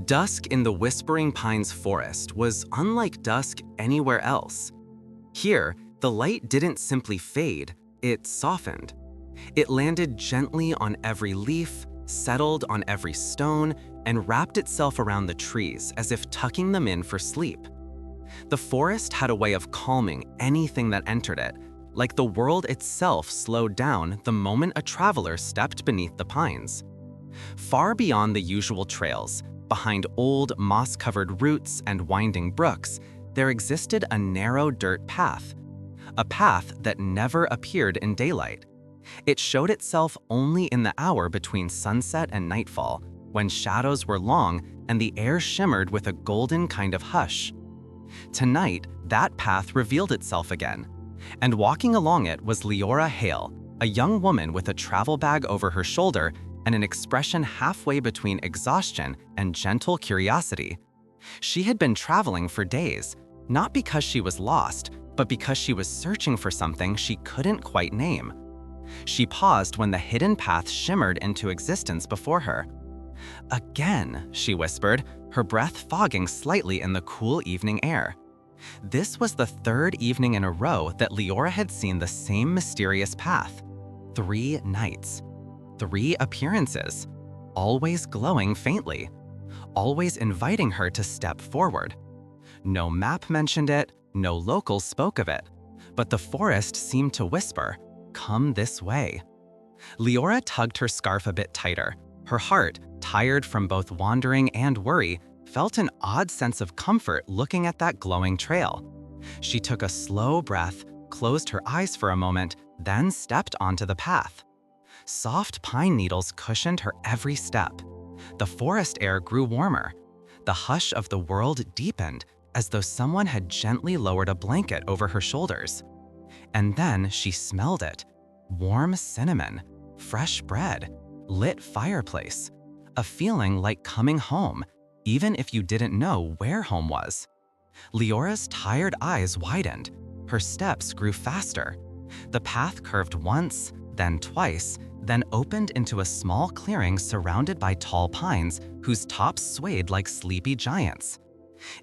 Dusk in the Whispering Pines forest was unlike dusk anywhere else. Here, the light didn't simply fade, it softened. It landed gently on every leaf, settled on every stone, and wrapped itself around the trees as if tucking them in for sleep. The forest had a way of calming anything that entered it, like the world itself slowed down the moment a traveler stepped beneath the pines. Far beyond the usual trails, behind old moss-covered roots and winding brooks, there existed a narrow dirt path. A path that never appeared in daylight. It showed itself only in the hour between sunset and nightfall, when shadows were long and the air shimmered with a golden kind of hush. Tonight, that path revealed itself again, and walking along it was Leora Hale, a young woman with a travel bag over her shoulder and an expression halfway between exhaustion and gentle curiosity. She had been traveling for days, not because she was lost, but because she was searching for something she couldn't quite name. She paused when the hidden path shimmered into existence before her. "Again," she whispered, her breath fogging slightly in the cool evening air. This was the third evening in a row that Leora had seen the same mysterious path. 3 nights. 3 appearances, always glowing faintly, always inviting her to step forward. No map mentioned it, no locals spoke of it, but the forest seemed to whisper, "Come this way." Leora tugged her scarf a bit tighter. Her heart, tired from both wandering and worry, felt an odd sense of comfort looking at that glowing trail. She took a slow breath, closed her eyes for a moment, then stepped onto the path. Soft pine needles cushioned her every step. The forest air grew warmer. The hush of the world deepened, as though someone had gently lowered a blanket over her shoulders. And then she smelled it. Warm cinnamon, fresh bread, lit fireplace. A feeling like coming home, even if you didn't know where home was. Leora's tired eyes widened. Her steps grew faster. The path curved once, then twice, then opened into a small clearing surrounded by tall pines whose tops swayed like sleepy giants.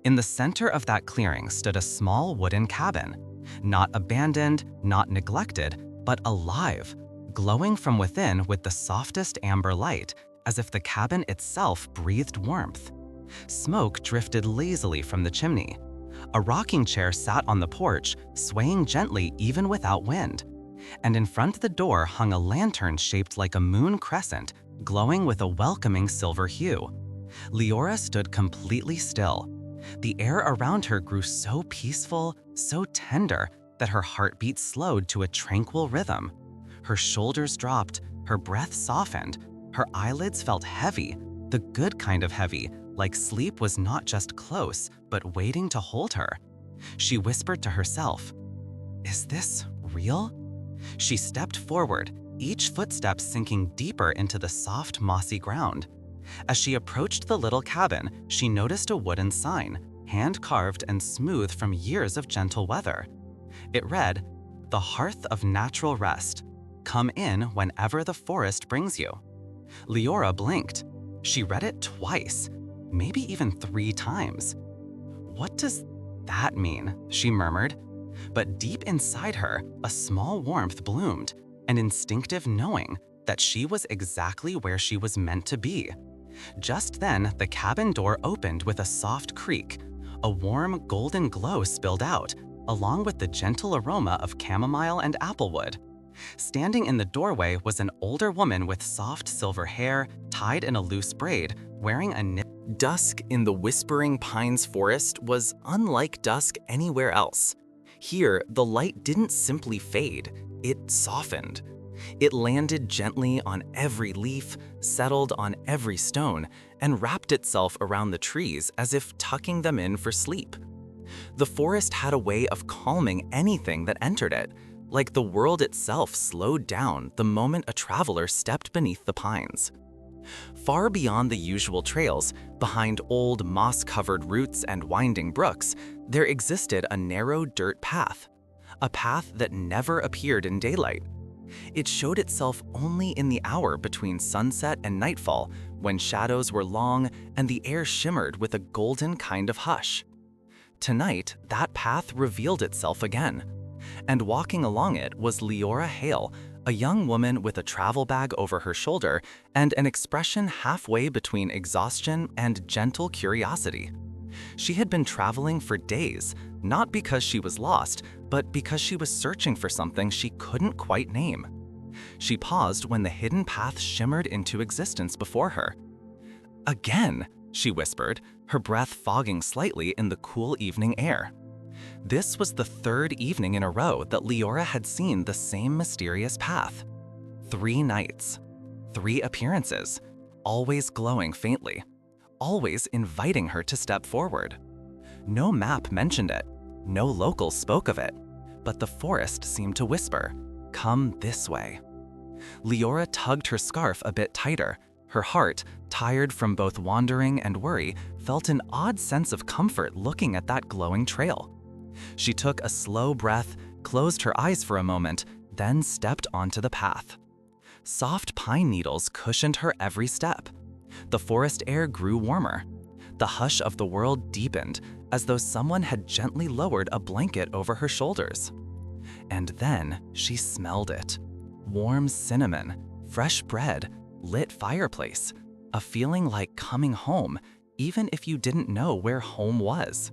In the center of that clearing stood a small wooden cabin, not abandoned, not neglected, but alive, glowing from within with the softest amber light, as if the cabin itself breathed warmth. Smoke drifted lazily from the chimney. A rocking chair sat on the porch, swaying gently even without wind. And in front of the door hung a lantern shaped like a moon crescent, glowing with a welcoming silver hue. Leora stood completely still. The air around her grew so peaceful, so tender, that her heartbeat slowed to a tranquil rhythm. Her shoulders dropped, her breath softened, her eyelids felt heavy, the good kind of heavy, like sleep was not just close, but waiting to hold her. She whispered to herself, "Is this real?" She stepped forward, each footstep sinking deeper into the soft, mossy ground. As she approached the little cabin, she noticed a wooden sign, hand-carved and smooth from years of gentle weather. It read, "The Hearth of Natural Rest. Come in whenever the forest brings you." Leora blinked. She read it twice, maybe even 3 times. "What does that mean?" she murmured. But deep inside her, a small warmth bloomed, an instinctive knowing that she was exactly where she was meant to be. Just then, the cabin door opened with a soft creak. A warm, golden glow spilled out, along with the gentle aroma of chamomile and applewood. Standing in the doorway was an older woman with soft silver hair, tied in a loose braid, wearing a knit. Dusk in the Whispering Pines forest was unlike dusk anywhere else. Here, the light didn't simply fade, it softened. It landed gently on every leaf, settled on every stone, and wrapped itself around the trees as if tucking them in for sleep. The forest had a way of calming anything that entered it, like the world itself slowed down the moment a traveler stepped beneath the pines. Far beyond the usual trails, behind old moss-covered roots and winding brooks, there existed a narrow dirt path, a path that never appeared in daylight. It showed itself only in the hour between sunset and nightfall, when shadows were long and the air shimmered with a golden kind of hush. Tonight, that path revealed itself again, and walking along it was Leora Hale, a young woman with a travel bag over her shoulder and an expression halfway between exhaustion and gentle curiosity. She had been traveling for days, not because she was lost, but because she was searching for something she couldn't quite name. She paused when the hidden path shimmered into existence before her. "Again," she whispered, her breath fogging slightly in the cool evening air. This was the third evening in a row that Leora had seen the same mysterious path. 3 nights, 3 appearances, always glowing faintly, always inviting her to step forward. No map mentioned it, no locals spoke of it, but the forest seemed to whisper, "Come this way." Leora tugged her scarf a bit tighter. Her heart, tired from both wandering and worry, felt an odd sense of comfort looking at that glowing trail. She took a slow breath, closed her eyes for a moment, then stepped onto the path. Soft pine needles cushioned her every step. The forest air grew warmer. The hush of the world deepened, as though someone had gently lowered a blanket over her shoulders. And then she smelled it. Warm cinnamon, fresh bread, lit fireplace, a feeling like coming home, even if you didn't know where home was.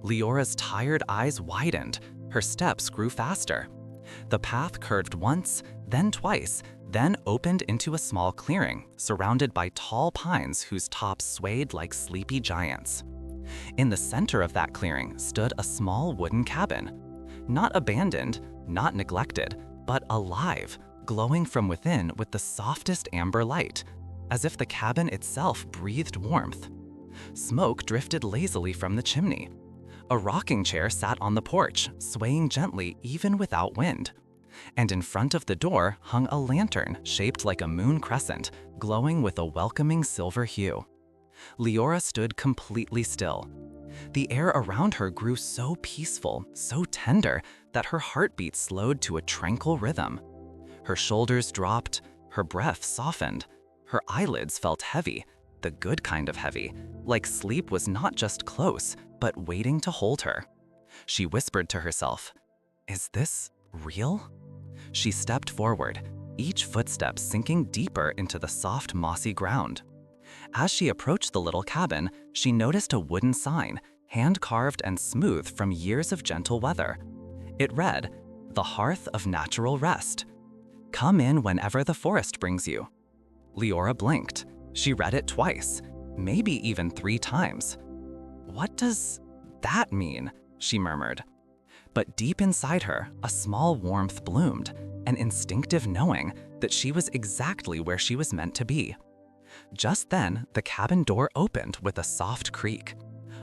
Leora's tired eyes widened, her steps grew faster. The path curved once, then twice, then opened into a small clearing, surrounded by tall pines whose tops swayed like sleepy giants. In the center of that clearing stood a small wooden cabin. Not abandoned, not neglected, but alive, glowing from within with the softest amber light, as if the cabin itself breathed warmth. Smoke drifted lazily from the chimney. A rocking chair sat on the porch, swaying gently even without wind. And in front of the door hung a lantern shaped like a moon crescent, glowing with a welcoming silver hue. Leora stood completely still. The air around her grew so peaceful, so tender, that her heartbeat slowed to a tranquil rhythm. Her shoulders dropped, her breath softened, her eyelids felt heavy, the good kind of heavy, like sleep was not just close, but waiting to hold her. She whispered to herself, "Is this real?" She stepped forward, each footstep sinking deeper into the soft, mossy ground. As she approached the little cabin, she noticed a wooden sign, hand-carved and smooth from years of gentle weather. It read, "The Hearth of Natural Rest. Come in whenever the forest brings you." Leora blinked. She read it twice, maybe even 3 times. "What does that mean?" she murmured. But deep inside her, a small warmth bloomed, an instinctive knowing that she was exactly where she was meant to be. Just then, the cabin door opened with a soft creak.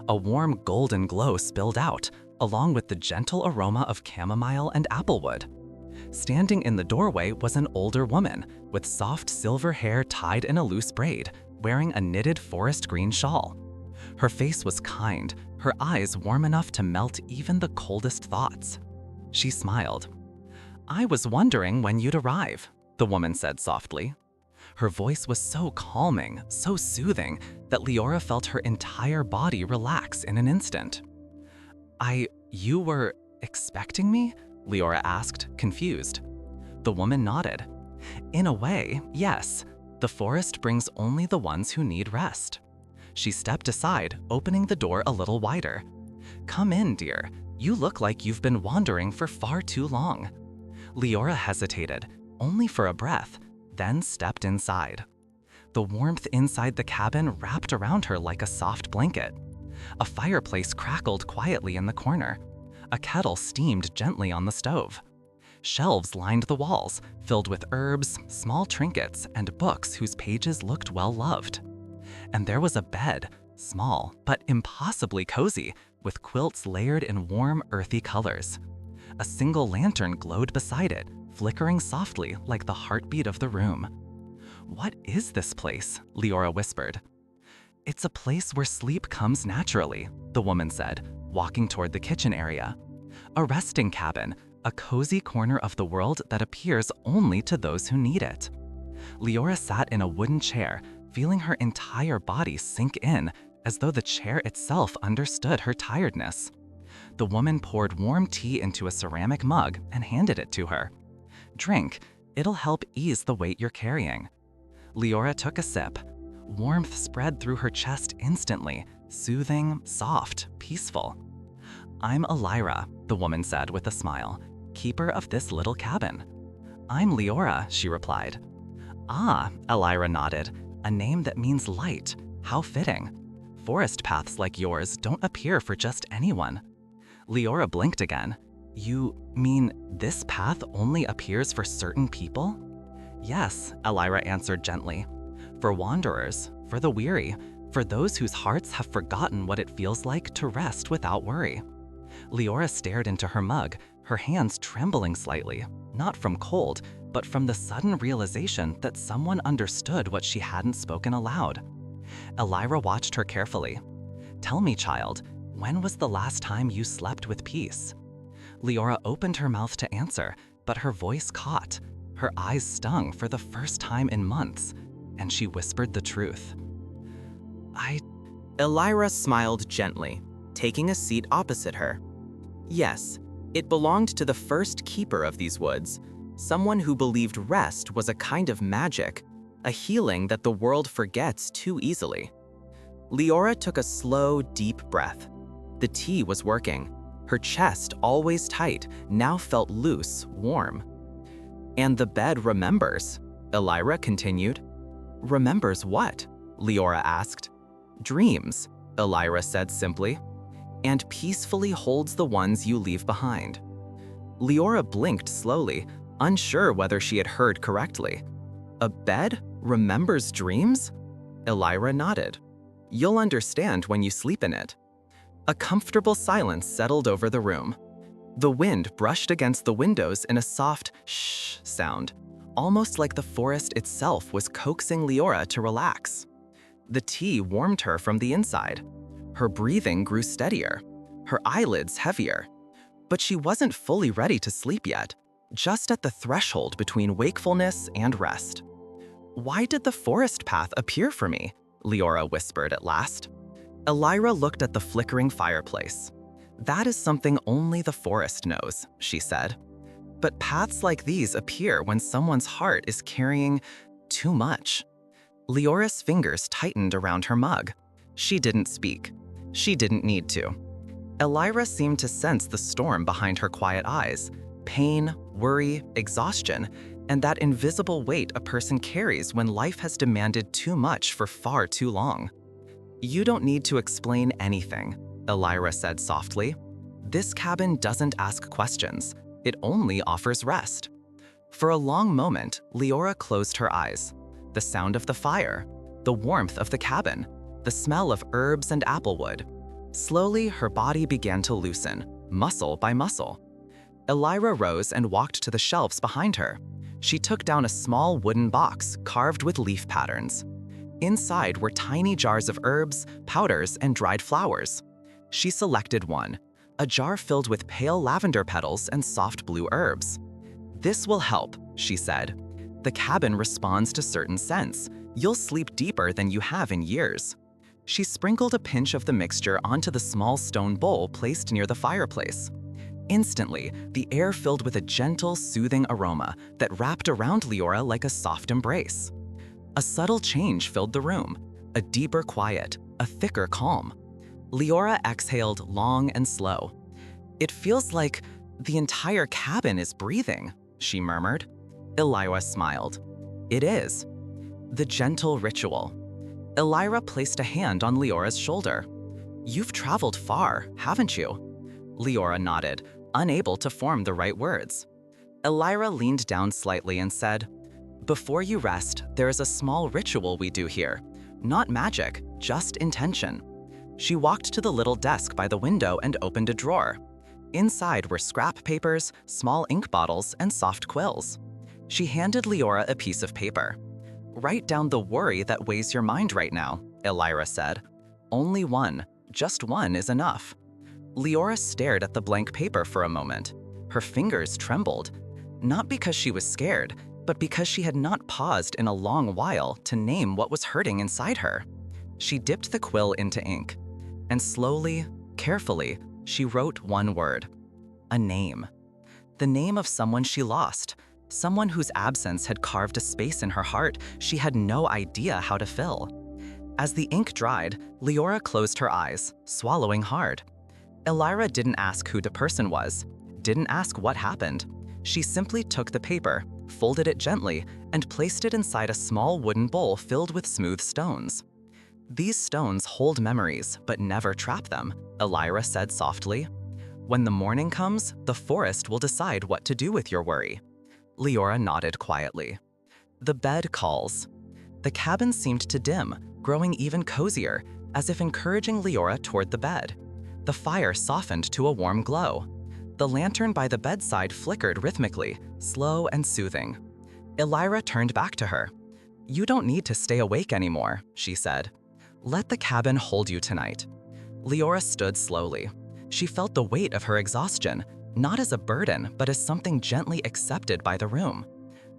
A warm golden glow spilled out, along with the gentle aroma of chamomile and applewood. Standing in the doorway was an older woman, with soft silver hair tied in a loose braid, wearing a knitted forest green shawl. Her face was kind, her eyes warm enough to melt even the coldest thoughts. She smiled. "I was wondering when you'd arrive," the woman said softly. Her voice was so calming, so soothing, that Leora felt her entire body relax in an instant. You were expecting me?" Leora asked, confused. The woman nodded. "In a way, yes. The forest brings only the ones who need rest." She stepped aside, opening the door a little wider. "Come in, dear. You look like you've been wandering for far too long." Leora hesitated, only for a breath, then stepped inside. The warmth inside the cabin wrapped around her like a soft blanket. A fireplace crackled quietly in the corner. A kettle steamed gently on the stove. Shelves lined the walls, filled with herbs, small trinkets, and books whose pages looked well-loved. And there was a bed, small but impossibly cozy, with quilts layered in warm, earthy colors. A single lantern glowed beside it, flickering softly like the heartbeat of the room. "What is this place?" Leora whispered. "It's a place where sleep comes naturally," the woman said, walking toward the kitchen area. "A resting cabin, a cozy corner of the world that appears only to those who need it. Leora sat in a wooden chair, feeling her entire body sink in, as though the chair itself understood her tiredness. The woman poured warm tea into a ceramic mug and handed it to her. "Drink, it'll help ease the weight you're carrying." Leora took a sip. Warmth spread through her chest instantly, soothing, soft, peaceful. "I'm Elira," the woman said with a smile, "keeper of this little cabin." "I'm Leora," she replied. "Ah," Elira nodded, "a name that means light. How fitting. Forest paths like yours don't appear for just anyone." Leora blinked again. "You mean this path only appears for certain people?" "Yes," Elira answered gently. "For wanderers, for the weary, for those whose hearts have forgotten what it feels like to rest without worry." Leora stared into her mug, her hands trembling slightly, not from cold, but from the sudden realization that someone understood what she hadn't spoken aloud. Elira watched her carefully. "Tell me, child, when was the last time you slept with peace?" Leora opened her mouth to answer, but her voice caught. Her eyes stung for the first time in months, and she whispered the truth. Elira smiled gently, taking a seat opposite her. Yes, it belonged to the first keeper of these woods, someone who believed rest was a kind of magic, a healing that the world forgets too easily. Leora took a slow, deep breath. The tea was working. Her chest, always tight, now felt loose, warm. "And the bed remembers," Elira continued. "Remembers what?" Leora asked. "Dreams," Elira said simply, "and peacefully holds the ones you leave behind." Leora blinked slowly, unsure whether she had heard correctly. "A bed remembers dreams?" Elira nodded. "You'll understand when you sleep in it." A comfortable silence settled over the room. The wind brushed against the windows in a soft shh sound, almost like the forest itself was coaxing Leora to relax. The tea warmed her from the inside. Her breathing grew steadier, her eyelids heavier. But she wasn't fully ready to sleep yet, just at the threshold between wakefulness and rest. "Why did the forest path appear for me?" Leora whispered at last. Elira looked at the flickering fireplace. "That is something only the forest knows," she said. "But paths like these appear when someone's heart is carrying too much." Leora's fingers tightened around her mug. She didn't speak. She didn't need to. Elira seemed to sense the storm behind her quiet eyes, pain, worry, exhaustion, and that invisible weight a person carries when life has demanded too much for far too long. "You don't need to explain anything," Elira said softly. "This cabin doesn't ask questions. It only offers rest." For a long moment, Leora closed her eyes. The sound of the fire, the warmth of the cabin, the smell of herbs and applewood. Slowly, her body began to loosen, muscle by muscle. Elira rose and walked to the shelves behind her. She took down a small wooden box carved with leaf patterns. Inside were tiny jars of herbs, powders, and dried flowers. She selected one, a jar filled with pale lavender petals and soft blue herbs. "This will help," she said. "The cabin responds to certain scents. You'll sleep deeper than you have in years." She sprinkled a pinch of the mixture onto the small stone bowl placed near the fireplace. Instantly, the air filled with a gentle, soothing aroma that wrapped around Leora like a soft embrace. A subtle change filled the room, a deeper quiet, a thicker calm. Leora exhaled long and slow. "It feels like the entire cabin is breathing," she murmured. Elira smiled. "It is." The gentle ritual. Elira placed a hand on Leora's shoulder. "You've traveled far, haven't you?" Leora nodded, unable to form the right words. Elira leaned down slightly and said, "Before you rest, there is a small ritual we do here. Not magic, just intention." She walked to the little desk by the window and opened a drawer. Inside were scrap papers, small ink bottles, and soft quills. She handed Leora a piece of paper. "Write down the worry that weighs your mind right now," Elira said. "Only one, just one is enough." Leora stared at the blank paper for a moment. Her fingers trembled, not because she was scared, but because she had not paused in a long while to name what was hurting inside her. She dipped the quill into ink, and slowly, carefully, she wrote one word: a name. The name of someone she lost, someone whose absence had carved a space in her heart she had no idea how to fill. As the ink dried, Leora closed her eyes, swallowing hard. Elira didn't ask who the person was, didn't ask what happened. She simply took the paper, folded it gently, and placed it inside a small wooden bowl filled with smooth stones. "These stones hold memories, but never trap them," Elira said softly. "When the morning comes, the forest will decide what to do with your worry." Leora nodded quietly. The bed calls. The cabin seemed to dim, growing even cozier, as if encouraging Leora toward the bed. The fire softened to a warm glow. The lantern by the bedside flickered rhythmically, slow and soothing. Elira turned back to her. "You don't need to stay awake anymore," she said. "Let the cabin hold you tonight." Leora stood slowly. She felt the weight of her exhaustion, not as a burden, but as something gently accepted by the room.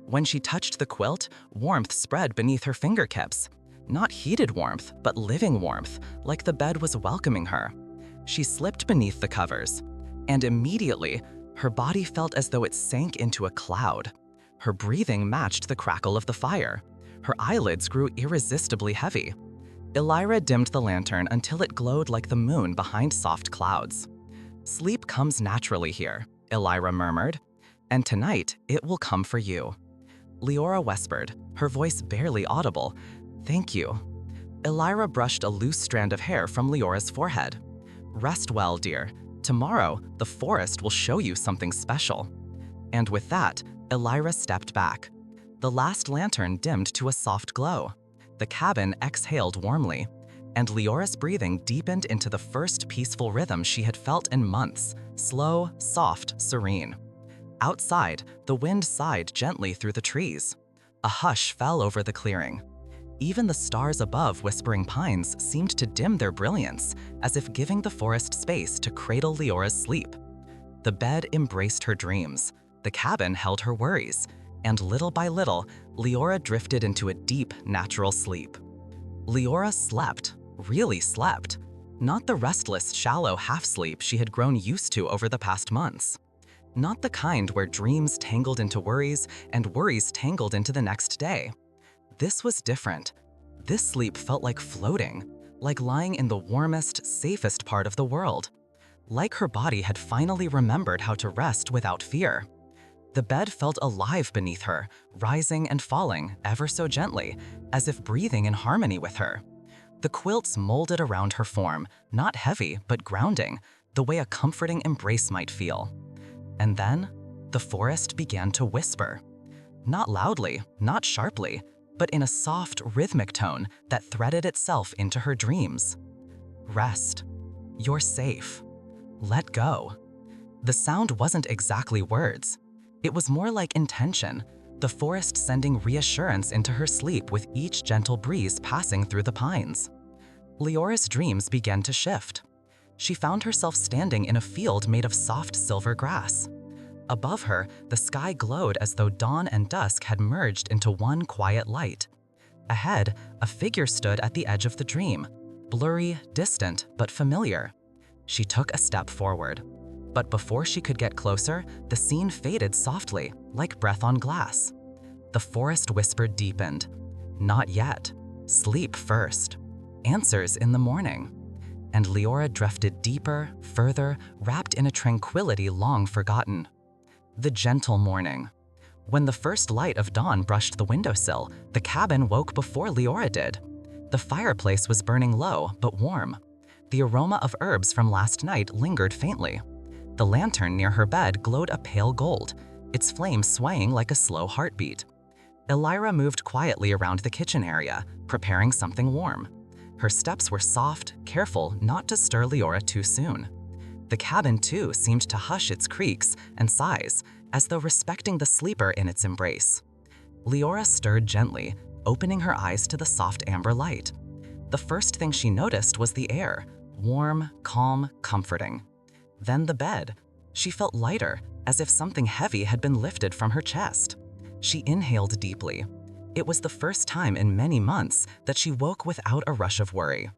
When she touched the quilt, warmth spread beneath her fingertips. Not heated warmth, but living warmth, like the bed was welcoming her. She slipped beneath the covers, and immediately, her body felt as though it sank into a cloud. Her breathing matched the crackle of the fire. Her eyelids grew irresistibly heavy. Elira dimmed the lantern until it glowed like the moon behind soft clouds. "Sleep comes naturally here," Elira murmured, "and tonight it will come for you." Leora whispered, her voice barely audible, "Thank you." Elira brushed a loose strand of hair from Leora's forehead. "Rest well, dear. Tomorrow, the forest will show you something special." And with that, Elira stepped back. The last lantern dimmed to a soft glow. The cabin exhaled warmly, and Leora's breathing deepened into the first peaceful rhythm she had felt in months, slow, soft, serene. Outside, the wind sighed gently through the trees. A hush fell over the clearing. Even the stars above whispering pines seemed to dim their brilliance, as if giving the forest space to cradle Leora's sleep. The bed embraced her dreams, the cabin held her worries, and little by little, Leora drifted into a deep, natural sleep. Leora slept, really slept, not the restless, shallow half-sleep she had grown used to over the past months. Not the kind where dreams tangled into worries and worries tangled into the next day. This was different. This sleep felt like floating, like lying in the warmest, safest part of the world. Like her body had finally remembered how to rest without fear. The bed felt alive beneath her, rising and falling ever so gently, as if breathing in harmony with her. The quilts molded around her form, not heavy, but grounding, the way a comforting embrace might feel. And then, the forest began to whisper. Not loudly, not sharply, but in a soft, rhythmic tone that threaded itself into her dreams. "Rest. You're safe. Let go." The sound wasn't exactly words. It was more like intention, the forest sending reassurance into her sleep with each gentle breeze passing through the pines. Leora's dreams began to shift. She found herself standing in a field made of soft silver grass. Above her, the sky glowed as though dawn and dusk had merged into one quiet light. Ahead, a figure stood at the edge of the dream, blurry, distant, but familiar. She took a step forward. But before she could get closer, the scene faded softly, like breath on glass. The forest whisper deepened. "Not yet. Sleep first. Answers in the morning." And Leora drifted deeper, further, wrapped in a tranquility long forgotten. The gentle morning. When the first light of dawn brushed the windowsill, the cabin woke before Leora did. The fireplace was burning low, but warm. The aroma of herbs from last night lingered faintly. The lantern near her bed glowed a pale gold, its flame swaying like a slow heartbeat. Elira moved quietly around the kitchen area, preparing something warm. Her steps were soft, careful not to stir Leora too soon. The cabin, too, seemed to hush its creaks and sighs, as though respecting the sleeper in its embrace. Leora stirred gently, opening her eyes to the soft amber light. The first thing she noticed was the air, warm, calm, comforting. Then the bed. She felt lighter, as if something heavy had been lifted from her chest. She inhaled deeply. It was the first time in many months that she woke without a rush of worry.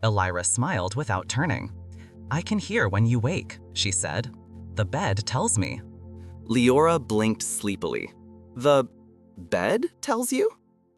Elira smiled without turning. "I can hear when you wake," she said. "The bed tells me." Leora blinked sleepily. "The bed tells you?"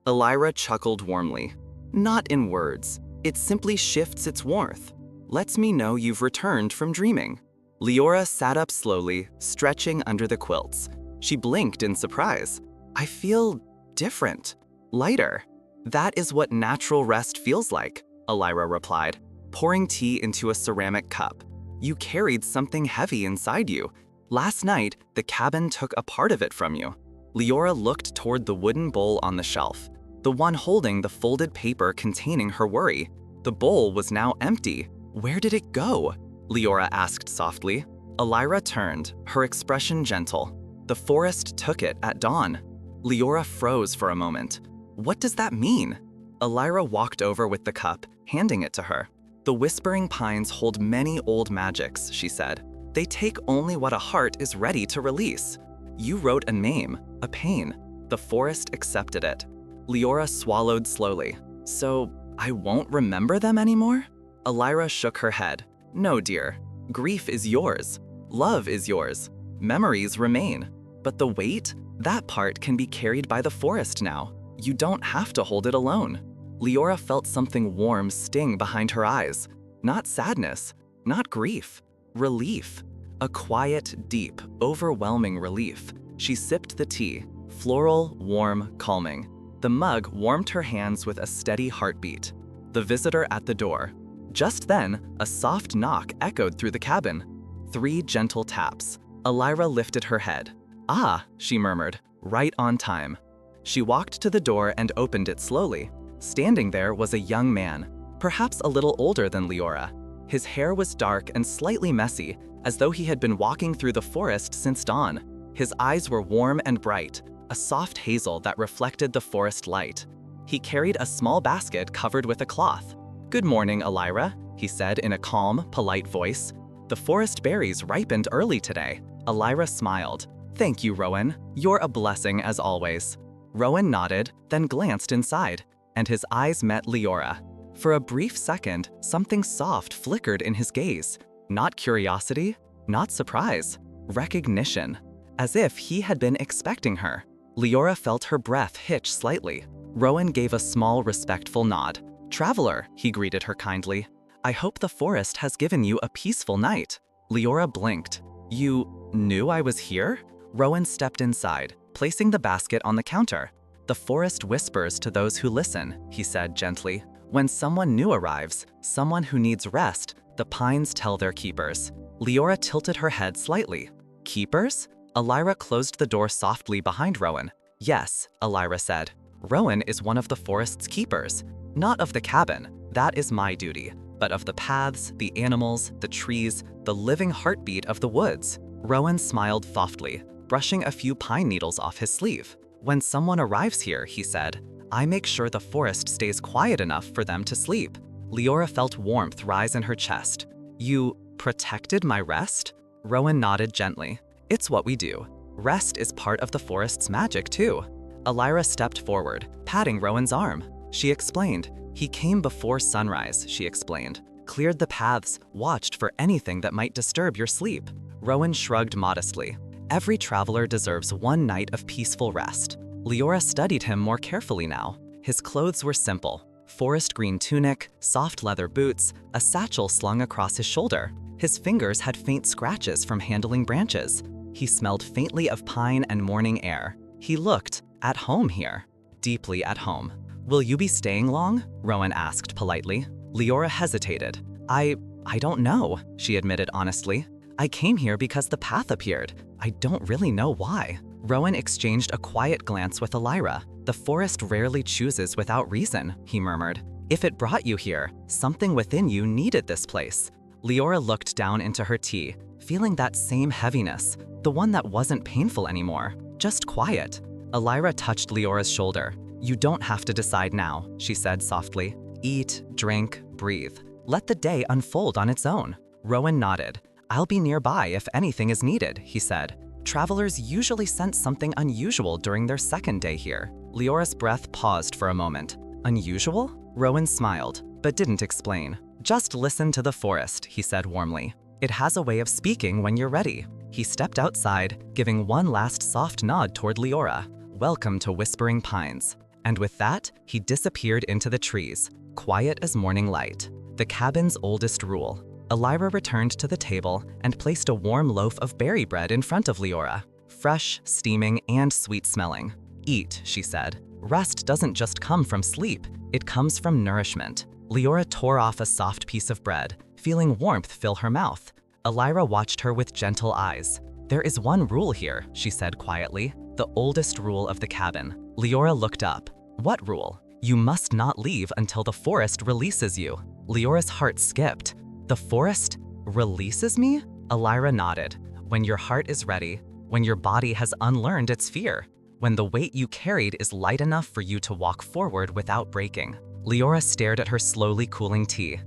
Elira chuckled warmly. "Not in words. It simply shifts its warmth. Lets me know you've returned from dreaming." Leora sat up slowly, stretching under the quilts. She blinked in surprise. "I feel different, lighter." "That is what natural rest feels like," Elira replied, pouring tea into a ceramic cup. "You carried something heavy inside you. Last night, the cabin took a part of it from you." Leora looked toward the wooden bowl on the shelf, the one holding the folded paper containing her worry. The bowl was now empty. "Where did it go?" Leora asked softly. Elira turned, her expression gentle. "The forest took it at dawn." Leora froze for a moment. "What does that mean?" Elira walked over with the cup, handing it to her. "The whispering pines hold many old magics," she said. "They take only what a heart is ready to release. You wrote a name, a pain. The forest accepted it." Leora swallowed slowly. "So I won't remember them anymore?" Elira shook her head. "No, dear. Grief is yours. Love is yours. Memories remain. But the weight, that part can be carried by the forest now. You don't have to hold it alone." Leora felt something warm sting behind her eyes. Not sadness, not grief. Relief. A quiet, deep, overwhelming relief. She sipped the tea, floral, warm, calming. The mug warmed her hands with a steady heartbeat. The visitor at the door. Just then, a soft knock echoed through the cabin. 3 gentle taps. Elira lifted her head. "Ah," she murmured, "right on time." She walked to the door and opened it slowly. Standing there was a young man, perhaps a little older than Leora. His hair was dark and slightly messy, as though he had been walking through the forest since dawn. His eyes were warm and bright, a soft hazel that reflected the forest light. He carried a small basket covered with a cloth. "Good morning, Elira," he said in a calm, polite voice. "The forest berries ripened early today." Elira smiled. "Thank you, Rowan. You're a blessing as always." Rowan nodded, then glanced inside, and his eyes met Leora. For a brief second, something soft flickered in his gaze. Not curiosity, not surprise, recognition. As if he had been expecting her. Leora felt her breath hitch slightly. Rowan gave a small, respectful nod. "Traveler," he greeted her kindly. "I hope the forest has given you a peaceful night." Leora blinked. "You knew I was here?" Rowan stepped inside, placing the basket on the counter. "The forest whispers to those who listen," he said gently. "When someone new arrives, someone who needs rest, the pines tell their keepers." Leora tilted her head slightly. "Keepers?" Elira closed the door softly behind Rowan. "Yes," Elira said. "Rowan is one of the forest's keepers. Not of the cabin, that is my duty, but of the paths, the animals, the trees, the living heartbeat of the woods." Rowan smiled softly, brushing a few pine needles off his sleeve. "When someone arrives here," he said, "I make sure the forest stays quiet enough for them to sleep." Leora felt warmth rise in her chest. "You protected my rest?" Rowan nodded gently. "It's what we do. Rest is part of the forest's magic too." Elira stepped forward, patting Rowan's arm. She explained. "He came before sunrise," she explained. "Cleared the paths, watched for anything that might disturb your sleep." Rowan shrugged modestly. "Every traveler deserves one night of peaceful rest." Leora studied him more carefully now. His clothes were simple. Forest green tunic, soft leather boots, a satchel slung across his shoulder. His fingers had faint scratches from handling branches. He smelled faintly of pine and morning air. He looked at home here, deeply at home. "Will you be staying long?" Rowan asked politely. Leora hesitated. I don't know," she admitted honestly. "I came here because the path appeared. I don't really know why." Rowan exchanged a quiet glance with Elira. "The forest rarely chooses without reason," he murmured. "If it brought you here, something within you needed this place." Leora looked down into her tea, feeling that same heaviness, the one that wasn't painful anymore, just quiet. Elira touched Leora's shoulder. "You don't have to decide now," she said softly. "Eat, drink, breathe. Let the day unfold on its own." Rowan nodded. "I'll be nearby if anything is needed," he said. Travelers usually sense something unusual during their second day here. Leora's breath paused for a moment. "Unusual?" Rowan smiled, but didn't explain. "Just listen to the forest," he said warmly. "It has a way of speaking when you're ready." He stepped outside, giving one last soft nod toward Leora. "Welcome to Whispering Pines." And with that, he disappeared into the trees, quiet as morning light. The cabin's oldest rule. Elira returned to the table and placed a warm loaf of berry bread in front of Leora. Fresh, steaming, and sweet-smelling. "Eat," she said. "Rest doesn't just come from sleep, it comes from nourishment." Leora tore off a soft piece of bread, feeling warmth fill her mouth. Elira watched her with gentle eyes. "There is one rule here," she said quietly, "the oldest rule of the cabin." Leora looked up. "What rule?" "You must not leave until the forest releases you." Leora's heart skipped. "The forest releases me?" Elira nodded. "When your heart is ready, when your body has unlearned its fear, when the weight you carried is light enough for you to walk forward without breaking." Leora stared at her slowly cooling tea.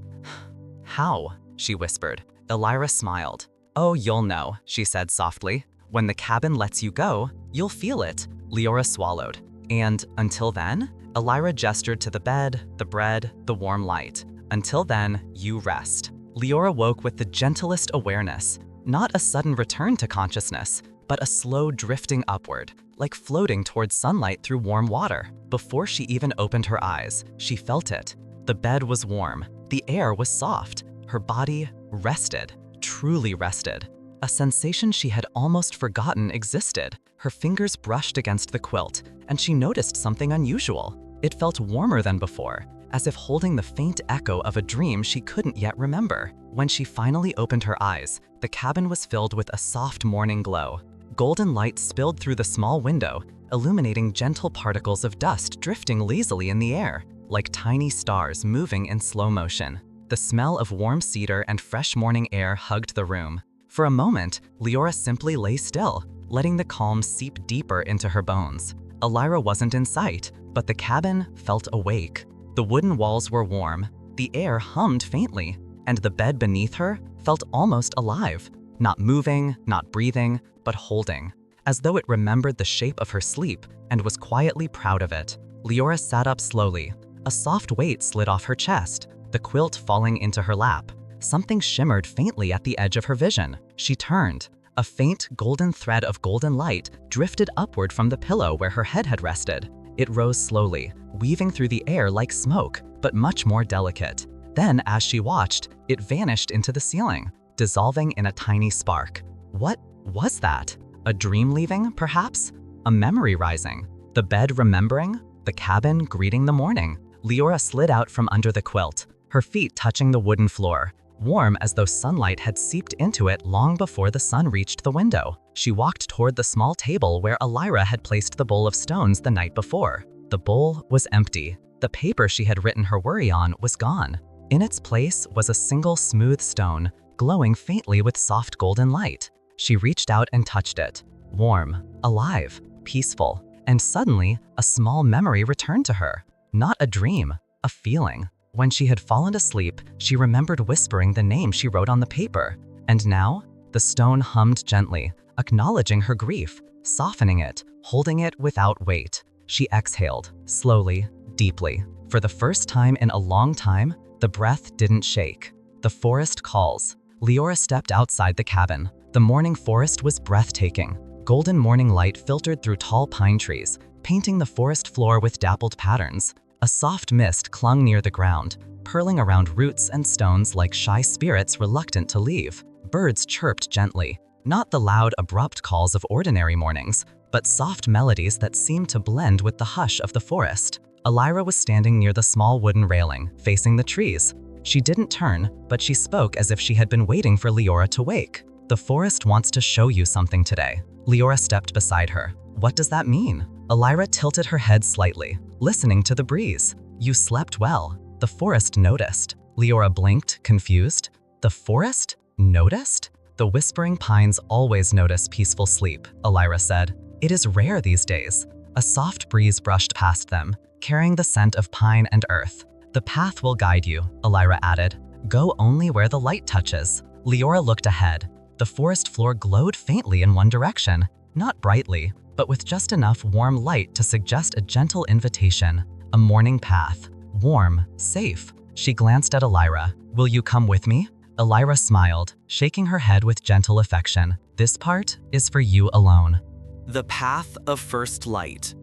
"How?" she whispered. Elira smiled. "Oh, you'll know," she said softly. "When the cabin lets you go, you'll feel it." Leora swallowed. "And until then?" Elira gestured to the bed, the bread, the warm light. "Until then, you rest." Leora woke with the gentlest awareness. Not a sudden return to consciousness, but a slow drifting upward, like floating towards sunlight through warm water. Before she even opened her eyes, she felt it. The bed was warm, the air was soft, her body rested, truly rested. A sensation she had almost forgotten existed. Her fingers brushed against the quilt, and she noticed something unusual. It felt warmer than before, as if holding the faint echo of a dream she couldn't yet remember. When she finally opened her eyes, the cabin was filled with a soft morning glow. Golden light spilled through the small window, illuminating gentle particles of dust drifting lazily in the air, like tiny stars moving in slow motion. The smell of warm cedar and fresh morning air hugged the room. For a moment, Leora simply lay still, letting the calm seep deeper into her bones. Elira wasn't in sight, but the cabin felt awake. The wooden walls were warm, the air hummed faintly, and the bed beneath her felt almost alive. Not moving, not breathing, but holding, as though it remembered the shape of her sleep and was quietly proud of it. Leora sat up slowly. A soft weight slid off her chest, the quilt falling into her lap. Something shimmered faintly at the edge of her vision. She turned. A faint golden thread of golden light drifted upward from the pillow where her head had rested. It rose slowly, weaving through the air like smoke, but much more delicate. Then, as she watched, it vanished into the ceiling, dissolving in a tiny spark. What was that? A dream leaving, perhaps? A memory rising? The bed remembering? The cabin greeting the morning? Leora slid out from under the quilt, her feet touching the wooden floor, warm as though sunlight had seeped into it long before the sun reached the window. She walked toward the small table where Elira had placed the bowl of stones the night before. The bowl was empty. The paper she had written her worry on was gone. In its place was a single smooth stone, glowing faintly with soft golden light. She reached out and touched it. Warm, alive, peaceful, and suddenly a small memory returned to her. Not a dream, a feeling. When she had fallen asleep, she remembered whispering the name she wrote on the paper. And now, the stone hummed gently, acknowledging her grief, softening it, holding it without weight. She exhaled, slowly, deeply. For the first time in a long time, the breath didn't shake. The forest calls. Leora stepped outside the cabin. The morning forest was breathtaking. Golden morning light filtered through tall pine trees, painting the forest floor with dappled patterns. A soft mist clung near the ground, purling around roots and stones like shy spirits reluctant to leave. Birds chirped gently, not the loud, abrupt calls of ordinary mornings, but soft melodies that seemed to blend with the hush of the forest. Elira was standing near the small wooden railing, facing the trees. She didn't turn, but she spoke as if she had been waiting for Leora to wake. "The forest wants to show you something today." Leora stepped beside her. "What does that mean?" Elira tilted her head slightly, listening to the breeze. "You slept well." The forest noticed. Leora blinked, confused. The forest noticed? "The whispering pines always notice peaceful sleep," Elira said. "It is rare these days." A soft breeze brushed past them, carrying the scent of pine and earth. "The path will guide you," Elira added. "Go only where the light touches." Leora looked ahead. The forest floor glowed faintly in one direction, not brightly, but with just enough warm light to suggest a gentle invitation. A morning path. Warm, safe. She glanced at Elira. "Will you come with me?" Elira smiled, shaking her head with gentle affection. "This part is for you alone." The path of first light.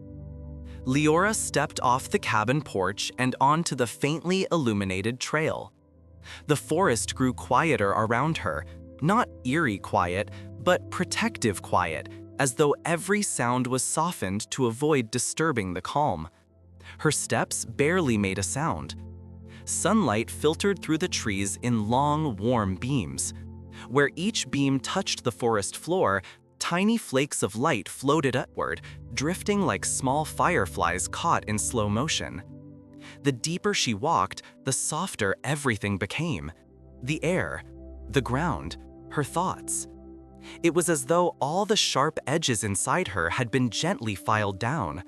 Leora stepped off the cabin porch and onto the faintly illuminated trail. The forest grew quieter around her, not eerie quiet, but protective quiet, as though every sound was softened to avoid disturbing the calm. Her steps barely made a sound. Sunlight filtered through the trees in long, warm beams. Where each beam touched the forest floor, tiny flakes of light floated upward, drifting like small fireflies caught in slow motion. The deeper she walked, the softer everything became. The air, the ground, her thoughts. It was as though all the sharp edges inside her had been gently filed down.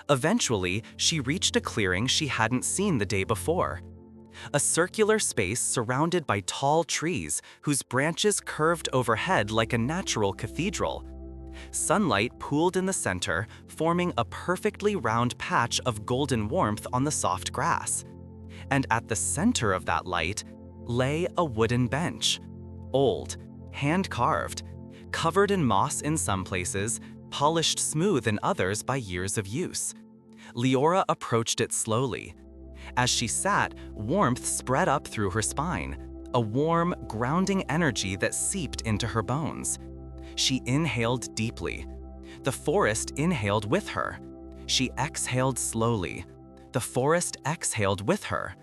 Eventually, she reached a clearing she hadn't seen the day before. A circular space surrounded by tall trees whose branches curved overhead like a natural cathedral. Sunlight pooled in the center, forming a perfectly round patch of golden warmth on the soft grass. And at the center of that light lay a wooden bench. Old, hand-carved, covered in moss in some places, polished smooth in others by years of use. Leora approached it slowly. As she sat, warmth spread up through her spine, a warm, grounding energy that seeped into her bones. She inhaled deeply. The forest inhaled with her. She exhaled slowly. The forest exhaled with her.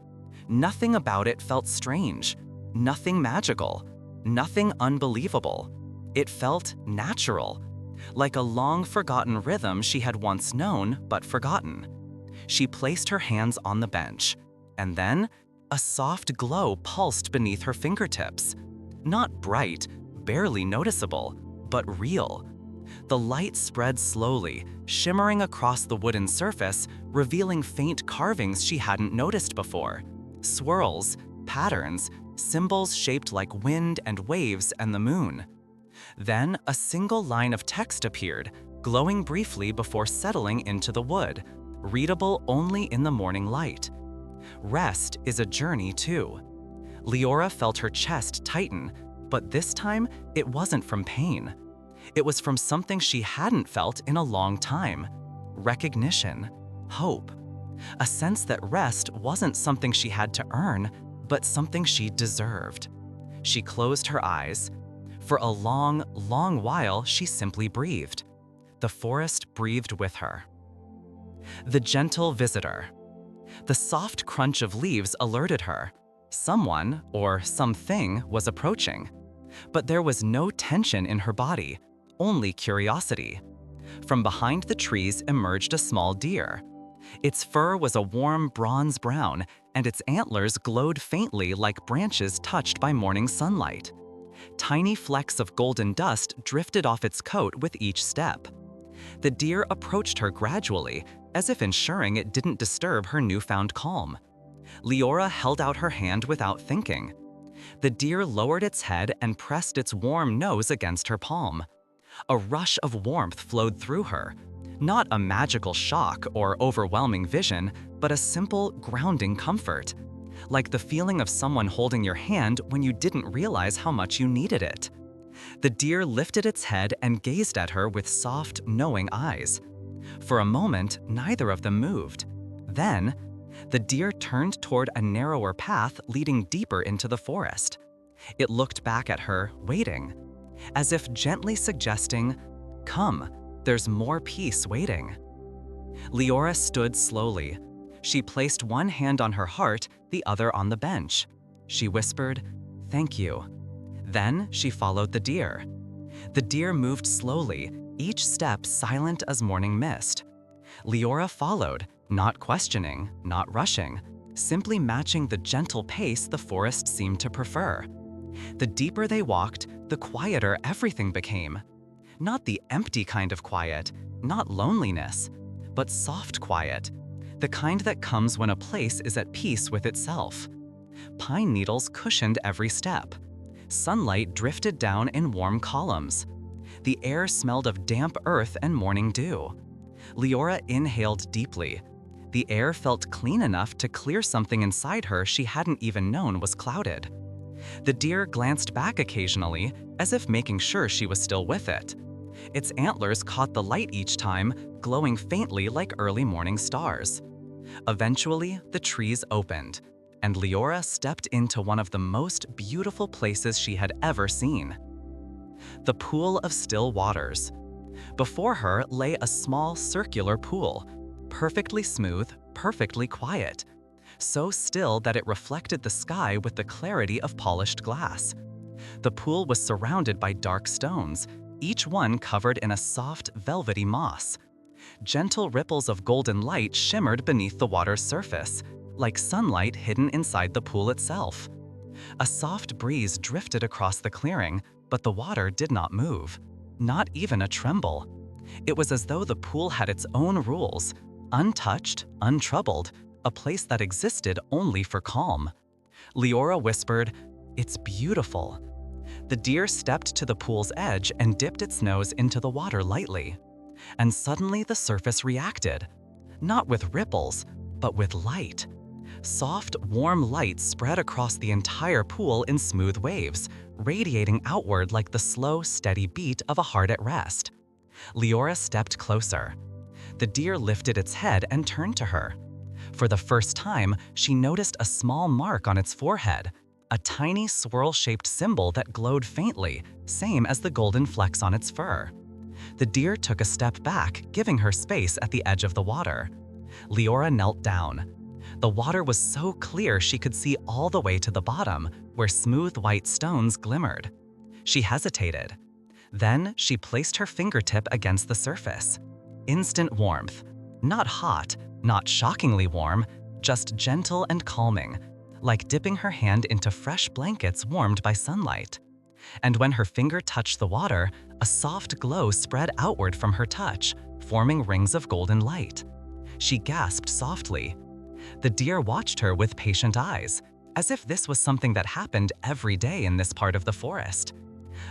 Nothing about it felt strange, nothing magical, nothing unbelievable. It felt natural, like a long-forgotten rhythm she had once known but forgotten. She placed her hands on the bench, and then a soft glow pulsed beneath her fingertips. Not bright, barely noticeable, but real. The light spread slowly, shimmering across the wooden surface, revealing faint carvings she hadn't noticed before. Swirls, patterns, symbols shaped like wind and waves and the moon. Then a single line of text appeared, glowing briefly before settling into the wood, readable only in the morning light. Rest is a journey too. Leora felt her chest tighten, but this time it wasn't from pain. It was from something she hadn't felt in a long time. Recognition, hope. A sense that rest wasn't something she had to earn, but something she deserved. She closed her eyes. For a long, long while, she simply breathed. The forest breathed with her. The gentle visitor. The soft crunch of leaves alerted her. Someone, or something, was approaching. But there was no tension in her body, only curiosity. From behind the trees emerged a small deer. Its fur was a warm bronze brown, and its antlers glowed faintly like branches touched by morning sunlight. Tiny flecks of golden dust drifted off its coat with each step. The deer approached her gradually, as if ensuring it didn't disturb her newfound calm. Leora held out her hand without thinking. The deer lowered its head and pressed its warm nose against her palm. A rush of warmth flowed through her. Not a magical shock or overwhelming vision, but a simple, grounding comfort. Like the feeling of someone holding your hand when you didn't realize how much you needed it. The deer lifted its head and gazed at her with soft, knowing eyes. For a moment, neither of them moved. Then, the deer turned toward a narrower path leading deeper into the forest. It looked back at her, waiting, as if gently suggesting, "Come, there's more peace waiting." Leora stood slowly. She placed one hand on her heart, the other on the bench. She whispered, "Thank you." Then she followed the deer. The deer moved slowly, each step silent as morning mist. Leora followed, not questioning, not rushing, simply matching the gentle pace the forest seemed to prefer. The deeper they walked, the quieter everything became. Not the empty kind of quiet, not loneliness, but soft quiet, the kind that comes when a place is at peace with itself. Pine needles cushioned every step. Sunlight drifted down in warm columns. The air smelled of damp earth and morning dew. Leora inhaled deeply. The air felt clean enough to clear something inside her she hadn't even known was clouded. The deer glanced back occasionally, as if making sure she was still with it. Its antlers caught the light each time, glowing faintly like early morning stars. Eventually, the trees opened, and Leora stepped into one of the most beautiful places she had ever seen. The pool of still waters. Before her lay a small circular pool, perfectly smooth, perfectly quiet, so still that it reflected the sky with the clarity of polished glass. The pool was surrounded by dark stones, each one covered in a soft, velvety moss. Gentle ripples of golden light shimmered beneath the water's surface, like sunlight hidden inside the pool itself. A soft breeze drifted across the clearing, but the water did not move, not even a tremble. It was as though the pool had its own rules, untouched, untroubled, a place that existed only for calm. Leora whispered, "It's beautiful." The deer stepped to the pool's edge and dipped its nose into the water lightly. And suddenly the surface reacted, not with ripples, but with light. Soft, warm light spread across the entire pool in smooth waves, radiating outward like the slow, steady beat of a heart at rest. Leora stepped closer. The deer lifted its head and turned to her. For the first time, she noticed a small mark on its forehead, a tiny swirl-shaped symbol that glowed faintly, same as the golden flecks on its fur. The deer took a step back, giving her space at the edge of the water. Leora knelt down. The water was so clear she could see all the way to the bottom, where smooth white stones glimmered. She hesitated. Then she placed her fingertip against the surface. Instant warmth. Not hot, not shockingly warm, just gentle and calming, like dipping her hand into fresh blankets warmed by sunlight. And when her finger touched the water, a soft glow spread outward from her touch, forming rings of golden light. She gasped softly. The deer watched her with patient eyes, as if this was something that happened every day in this part of the forest.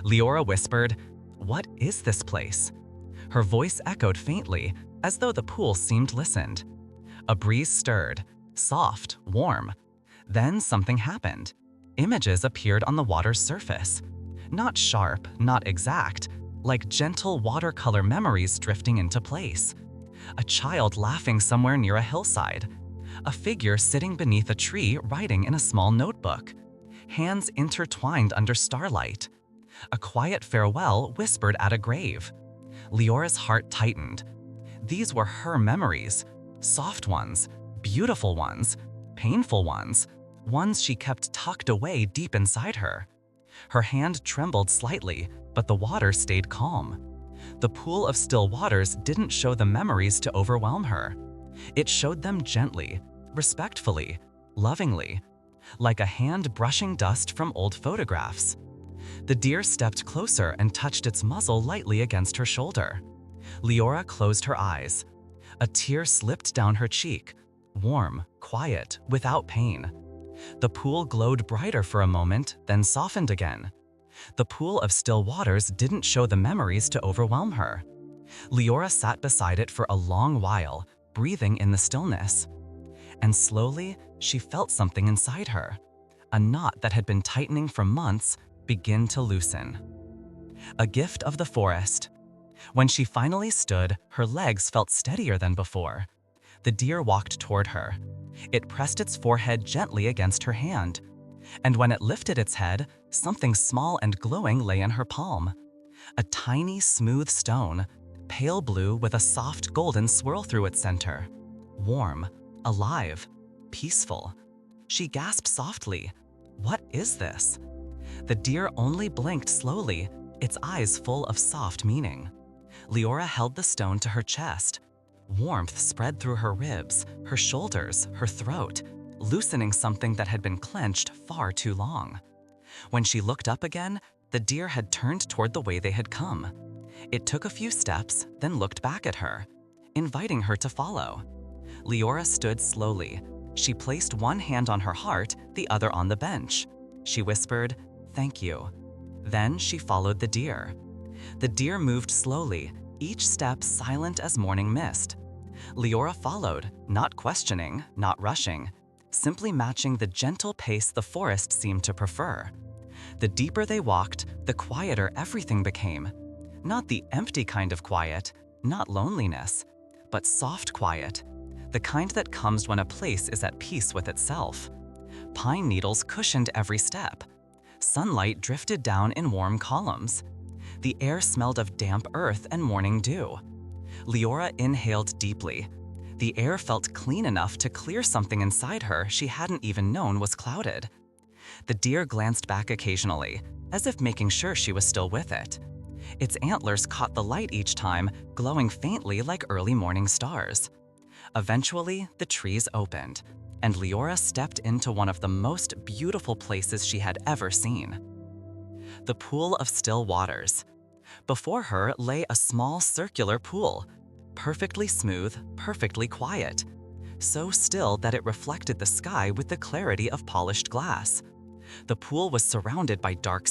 Leora whispered, "What is this place?" Her voice echoed faintly, as though the pool seemed listened. A breeze stirred, soft, warm. Then something happened. Images appeared on the water's surface. Not sharp, not exact, like gentle watercolor memories drifting into place. A child laughing somewhere near a hillside. A figure sitting beneath a tree writing in a small notebook. Hands intertwined under starlight. A quiet farewell whispered at a grave. Leora's heart tightened. These were her memories. Soft ones, beautiful ones, painful ones, ones she kept tucked away deep inside her. Her hand trembled slightly, but the water stayed calm. The pool of still waters didn't show the memories to overwhelm her. It showed them gently, respectfully, lovingly, like a hand brushing dust from old photographs. The deer stepped closer and touched its muzzle lightly against her shoulder. Leora closed her eyes. A tear slipped down her cheek, warm, quiet, without pain. The pool glowed brighter for a moment, then softened again. The pool of still waters didn't show the memories to overwhelm her. Leora sat beside it for a long while, breathing in the stillness. And slowly, she felt something inside her. A knot that had been tightening for months begin to loosen. A gift of the forest. When she finally stood, her legs felt steadier than before. The deer walked toward her. It pressed its forehead gently against her hand. And when it lifted its head, something small and glowing lay in her palm. A tiny, smooth stone, pale blue with a soft golden swirl through its center. Warm, alive, peaceful. She gasped softly, "What is this?" The deer only blinked slowly, its eyes full of soft meaning. Leora held the stone to her chest. Warmth spread through her ribs, her shoulders, her throat, loosening something that had been clenched far too long. When she looked up again, the deer had turned toward the way they had come. It took a few steps, then looked back at her, inviting her to follow. Leora stood slowly. She placed one hand on her heart, the other on the bench. She whispered, "Thank you." Then she followed the deer. The deer moved slowly, each step silent as morning mist. Leora followed, not questioning, not rushing, simply matching the gentle pace the forest seemed to prefer. The deeper they walked, the quieter everything became. Not the empty kind of quiet, not loneliness, but soft quiet, the kind that comes when a place is at peace with itself. Pine needles cushioned every step. Sunlight drifted down in warm columns. The air smelled of damp earth and morning dew. Leora inhaled deeply. The air felt clean enough to clear something inside her she hadn't even known was clouded. The deer glanced back occasionally, as if making sure she was still with it. Its antlers caught the light each time, glowing faintly like early morning stars. Eventually, the trees opened, and Leora stepped into one of the most beautiful places she had ever seen. The pool of still waters. Before her lay a small circular pool, perfectly smooth, perfectly quiet, so still that it reflected the sky with the clarity of polished glass. The pool was surrounded by dark